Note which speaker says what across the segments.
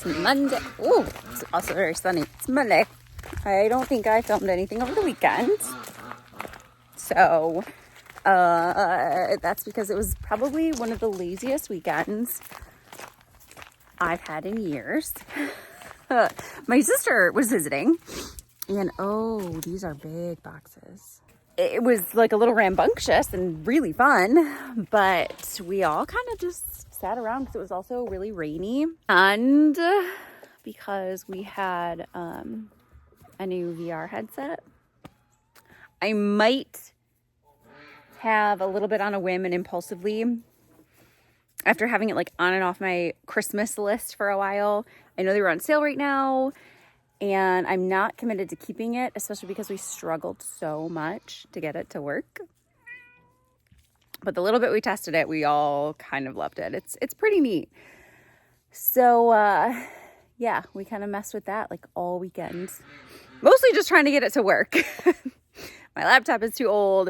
Speaker 1: It's Monday. Oh, it's also very sunny. It's Monday. I don't think I filmed anything over the weekend. So, that's because it was probably one of the laziest weekends I've had in years. My sister was visiting, and oh, these are big boxes. It was like a little rambunctious and really fun, but we all kind of just sat around because it was also really rainy, and because we had a new VR headset. I might have a little bit on a whim and impulsively, after having it like on and off my Christmas list for a while. I know they were on sale right now, and I'm not committed to keeping it, especially because we struggled so much to get it to work. But the little bit we tested it, we all kind of loved it. It's pretty neat. So yeah, we kind of messed with that like all weekend. Mostly just trying to get it to work. My laptop is too old.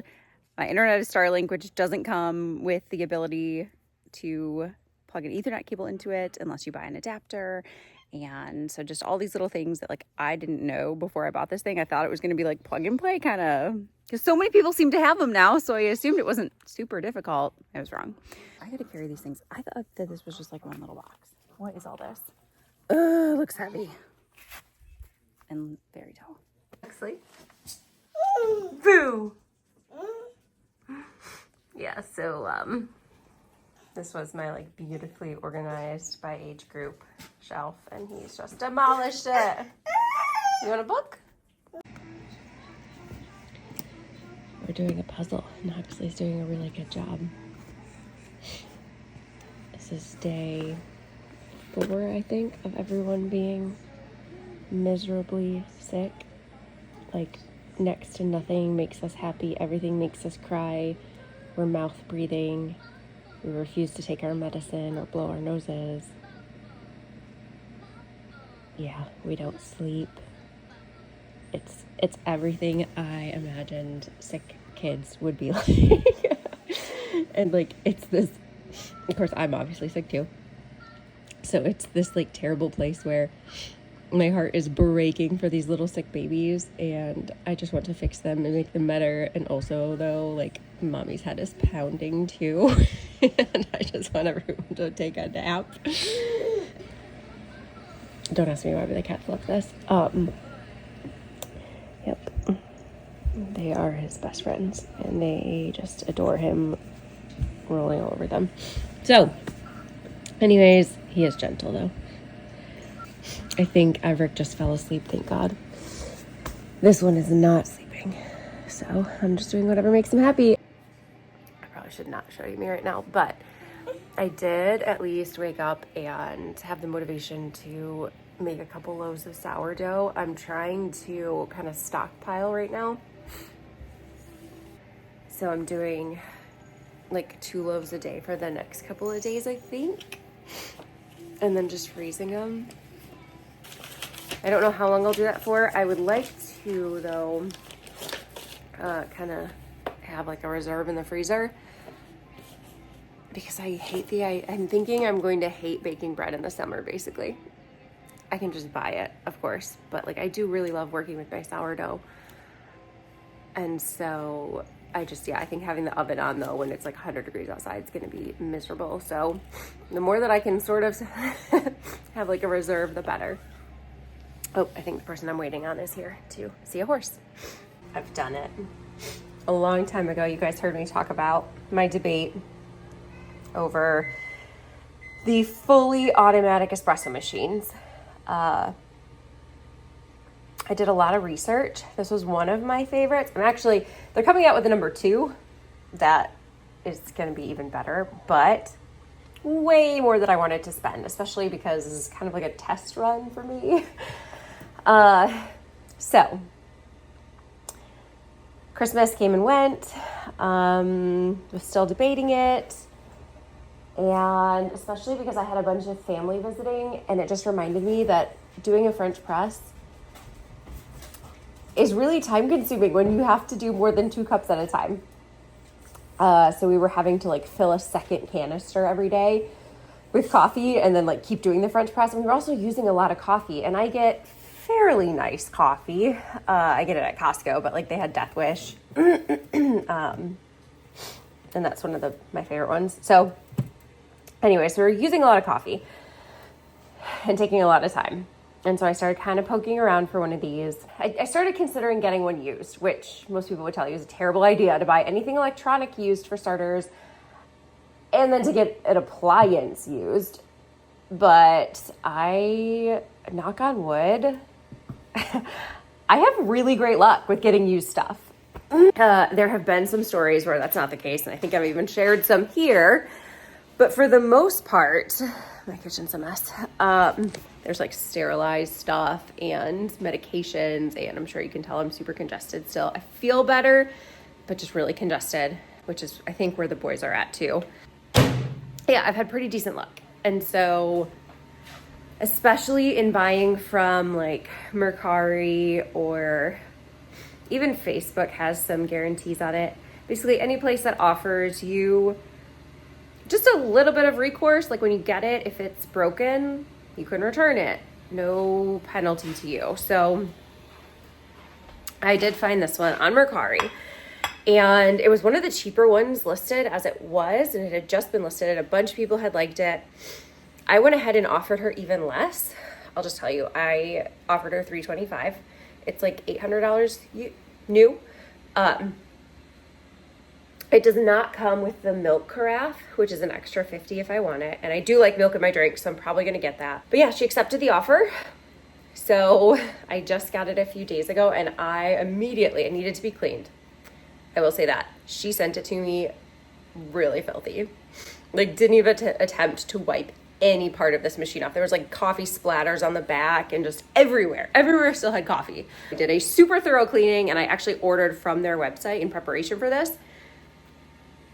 Speaker 1: My internet is Starlink, which doesn't come with the ability to plug an Ethernet cable into it unless you buy an adapter. And so just all these little things that like I didn't know before I bought this thing. I thought it was going to be like plug and play kind of, because so many people seem to have them now. So I assumed it wasn't super difficult. I was wrong. I got to carry these things. I thought that this was just like one little box. What is all this? Looks heavy and very tall. Actually, boo. Yeah, so this was my like beautifully organized by age group shelf, and he's just demolished it. You want a book? We're doing a puzzle, and Huxley's doing a really good job. This is day 4, I think, of everyone being miserably sick. Like, next to nothing makes us happy. Everything makes us cry. We're mouth breathing. We refuse to take our medicine or blow our noses. Yeah, we don't sleep. It's everything I imagined sick kids would be like. And like, it's this, of course I'm obviously sick too. So it's this like terrible place where my heart is breaking for these little sick babies, and I just want to fix them and make them better. And also, though, like, mommy's head is pounding too, and I just want everyone to take a nap. Don't ask me why the cats love this. Yep. They are his best friends, and they just adore him rolling all over them. So, anyways, he is gentle, though. I think Everett just fell asleep, thank God. This one is not sleeping, so I'm just doing whatever makes him happy. I probably should not show you me right now, but I did at least wake up and have the motivation to make a couple loaves of sourdough. I'm trying to kind of stockpile right now. So I'm doing like 2 loaves a day for the next couple of days, I think. And then just freezing them. I don't know how long I'll do that for. I would like to, though, kind of have like a reserve in the freezer, because I hate I'm thinking I'm going to hate baking bread in the summer, basically. I can just buy it, of course, but like I do really love working with my sourdough. And so I think having the oven on, though, when it's like 100 degrees outside, is going to be miserable. So the more that I can sort of have like a reserve, the better. Oh, I think the person I'm waiting on is here to see a horse. I've done it. A long time ago, you guys heard me talk about my debate over the fully automatic espresso machines. I did a lot of research. This was one of my favorites. They're coming out with a number 2 that is going to be even better, but way more than I wanted to spend, especially because this is kind of like a test run for me. So Christmas came and went. Was still debating it. And especially because I had a bunch of family visiting, and it just reminded me that doing a French press is really time consuming when you have to do more than 2 cups at a time. So we were having to like fill a second canister every day.
Speaker 2: with coffee and then like keep doing the French press. And we were also using a lot of coffee, and I get fairly nice coffee. I get it at Costco, but like they had Death Wish. And that's one of my favorite ones. So anyway, so we're using a lot of coffee and taking a lot of time. And so I started kind of poking around for one of these. I started considering getting one used, which most people would tell you is a terrible idea to buy anything electronic used for starters, and then to get an appliance used. But knock on wood, I have really great luck with getting used stuff. There have been some stories where that's not the case, and I think I've even shared some here. But for the most part, my kitchen's a mess. There's like sterilized stuff and medications, and I'm sure you can tell I'm super congested still. I feel better, but just really congested, which is, I think, where the boys are at too. Yeah, I've had pretty decent luck. And so, especially in buying from like Mercari, or even Facebook has some guarantees on it. Basically, any place that offers you just a little bit of recourse, like when you get it, if it's broken, you can return it. No penalty to you. So I did find this one on Mercari, and it was one of the cheaper ones listed as it was, and it had just been listed, and a bunch of people had liked it. I went ahead and offered her even less. I'll just tell you, I offered her $325. It's like $800 new. It does not come with the milk carafe, which is an extra $50 if I want it. And I do like milk in my drink, so I'm probably going to get that. But yeah, she accepted the offer. So I just got it a few days ago, and it needed to be cleaned. I will say that. She sent it to me really filthy. Like, didn't even attempt to wipe any part of this machine off. There was like coffee splatters on the back and just everywhere. Everywhere still had coffee. I did a super thorough cleaning, and I actually ordered from their website in preparation for this.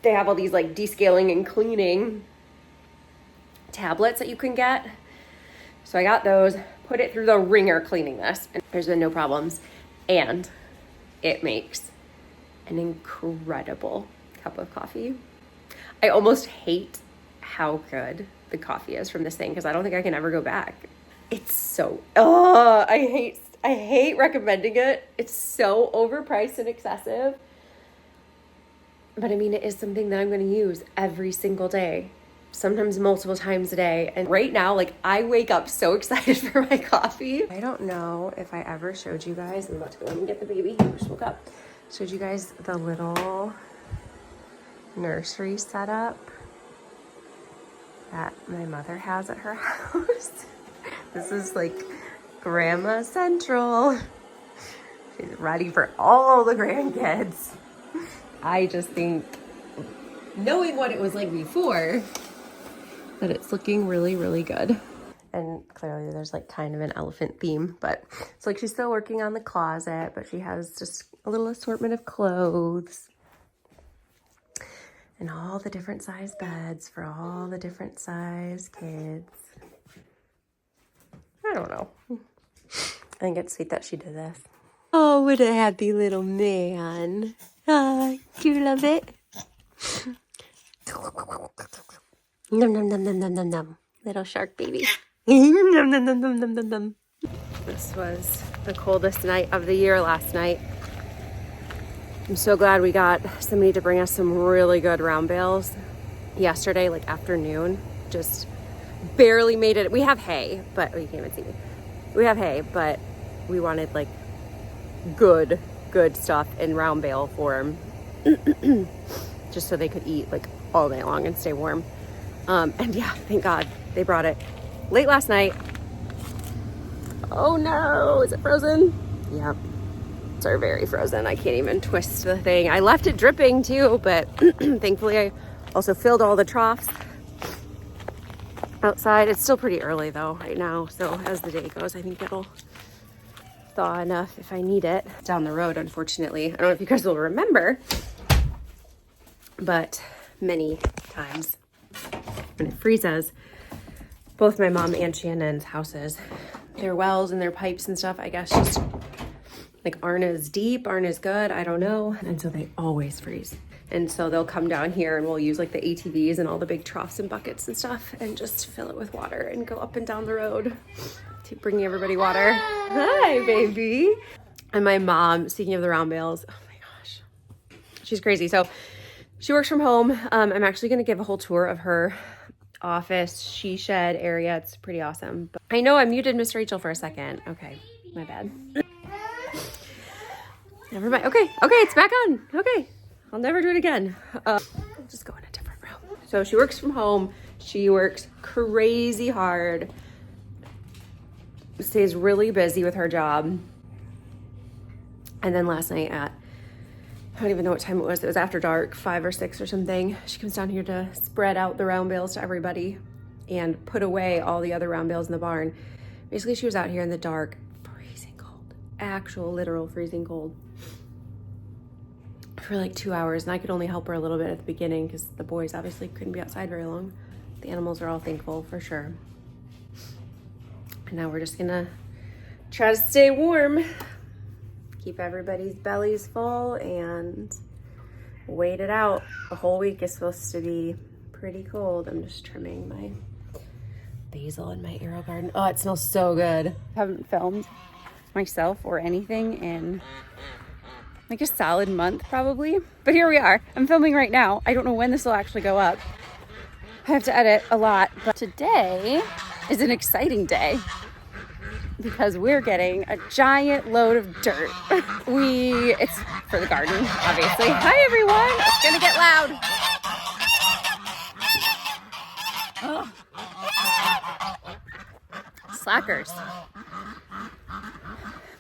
Speaker 2: They have all these like descaling and cleaning tablets that you can get. So I got those, put it through the ringer cleaning this, and there's been no problems. And it makes an incredible cup of coffee. I almost hate how good the coffee is from this thing, because I don't think I can ever go back. It's so, I hate recommending it. It's so overpriced and excessive. But I mean, it is something that I'm going to use every single day, sometimes multiple times a day. And right now, like, I wake up so excited for my coffee. I don't know if I ever showed you guys, I'm about to go and get the baby, he just woke up. Showed you guys the little nursery setup that my mother has at her house. This is like Grandma Central. She's ready for all the grandkids. I just think, knowing what it was like before, that it's looking really, really good. And clearly there's like kind of an elephant theme, but it's like she's still working on the closet, but she has just a little assortment of clothes and all the different size beds for all the different size kids. I don't know. I think it's sweet that she did this. Oh, what a happy little man. Do you love it? Num num num num num num num. Little shark baby. Num num num num num num num. This was the coldest night of the year last night. I'm so glad we got somebody to bring us some really good round bales yesterday, like afternoon. Just barely made it. We have hay, but you can't even see me. We have hay, but we wanted like good stuff in round bale form, just so they could eat like all day long and stay warm. And yeah, thank God they brought it late last night. Oh no, is it frozen? Yep, it's very frozen. I can't even twist the thing. I left it dripping too, but thankfully I also filled all the troughs outside. It's still pretty early though right now, so as the day goes, I think it'll thaw enough if I need it. Down the road, unfortunately, I don't know if you guys will remember, but many times when it freezes, both my mom and Shannon's houses, their wells and their pipes and stuff, I guess just like aren't as deep, aren't as good, I don't know, and so they always freeze. And so they'll come down here and we'll use like the ATVs and all the big troughs and buckets and stuff and just fill it with water and go up and down the road to bring everybody water. Hi, baby. And my mom, speaking of the round bales, oh my gosh, she's crazy. So she works from home. I'm actually going to give a whole tour of her office, she shed area. It's pretty awesome. But I know I muted Miss Rachel for a second. Okay, my bad. Never mind. Okay, it's back on. Okay, I'll never do it again. I'll just go in a different room. So she works from home. She works crazy hard. Stays really busy with her job. And then last night at, I don't even know what time it was after dark, 5 or 6 or something, she comes down here to spread out the round bales to everybody and put away all the other round bales in the barn. Basically, she was out here in the dark, freezing cold, actual literal freezing cold, for like 2 hours. And I could only help her a little bit at the beginning because the boys obviously couldn't be outside very long. The animals are all thankful for sure. And now we're just gonna try to stay warm, keep everybody's bellies full, and wait it out. The whole week is supposed to be pretty cold. I'm just trimming my basil in my arrow garden. Oh, it smells so good.
Speaker 1: I haven't filmed myself or anything in like a solid month probably, but here we are. I'm filming right now. I don't know when this will actually go up. I have to edit a lot, but today is an exciting day because we're getting a giant load of dirt. It's for the garden, obviously. Hi everyone, it's gonna get loud. Ugh. Slackers.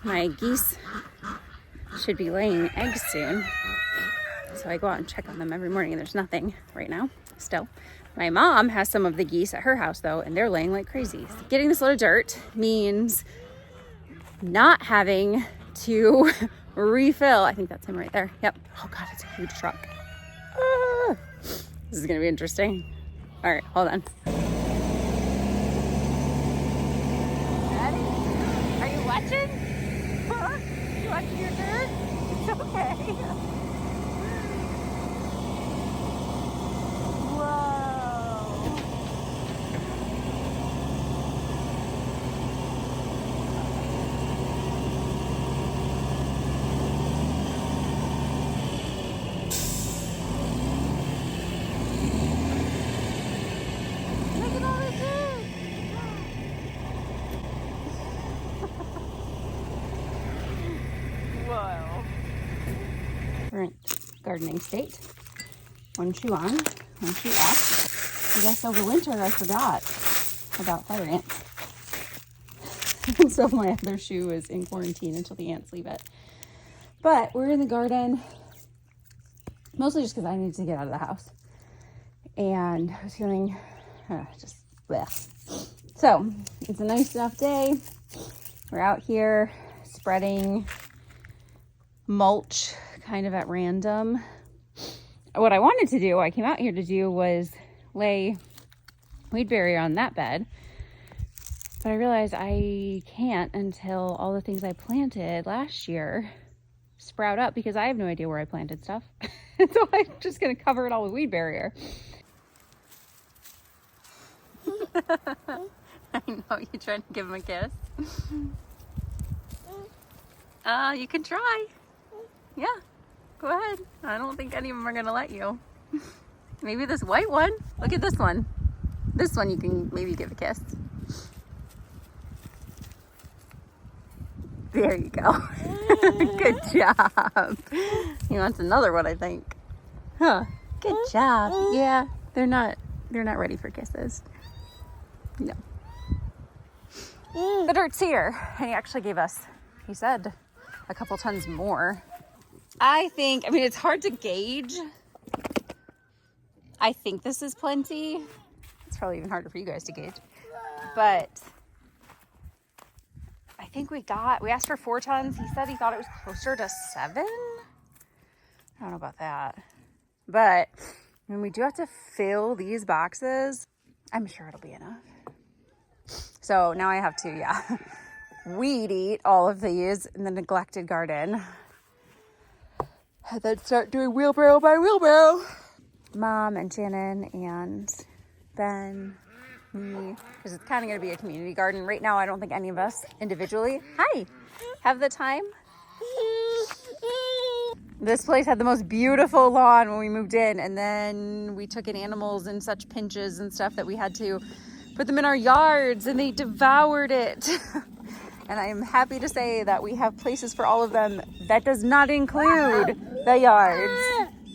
Speaker 1: My geese should be laying eggs soon. So I go out and check on them every morning and there's nothing right now still. My mom has some of the geese at her house though, and they're laying like crazy. So getting this load of dirt means not having to refill. I think that's him right there. Yep. Oh God, it's a huge truck. This is gonna be interesting. All right, hold on. Ready? Are you watching? Huh? You watching your dirt? It's okay. Current gardening state. One shoe on, one shoe off. I guess over winter I forgot about fire ants. So my other shoe is in quarantine until the ants leave it. But we're in the garden, mostly just because I needed to get out of the house. And I was feeling just bleh. So it's a nice enough day. We're out here spreading mulch kind of at random. What I wanted to do, I came out here to do, was lay weed barrier on that bed. But I realized I can't until all the things I planted last year sprout up because I have no idea where I planted stuff. So I'm just going to cover it all with weed barrier. I know, you trying to give him a kiss? You can try. Yeah, go ahead. I don't think any of them are gonna let you. Maybe this white one. Look at this one. This one you can maybe give a kiss. There you go. Good job. He wants another one, I think. Huh. Good job. Yeah, they're not ready for kisses. No. The dirt's here. And he actually gave us, he said, a couple tons more. I mean, it's hard to gauge. I think this is plenty. It's probably even harder for you guys to gauge. But I think we asked for 4 tons. He said he thought it was closer to 7. I don't know about that. But when we do have to fill these boxes, I'm sure it'll be enough. So now I have to, weed eat all of these in the neglected garden. And then start doing wheelbarrow by wheelbarrow. Mom and Shannon and Ben, me, because it's kind of going to be a community garden. Right now, I don't think any of us individually, have the time. This place had the most beautiful lawn when we moved in, and then we took in animals in such pinches and stuff that we had to put them in our yards, and they devoured it. And I am happy to say that we have places for all of them. That does not include the yards.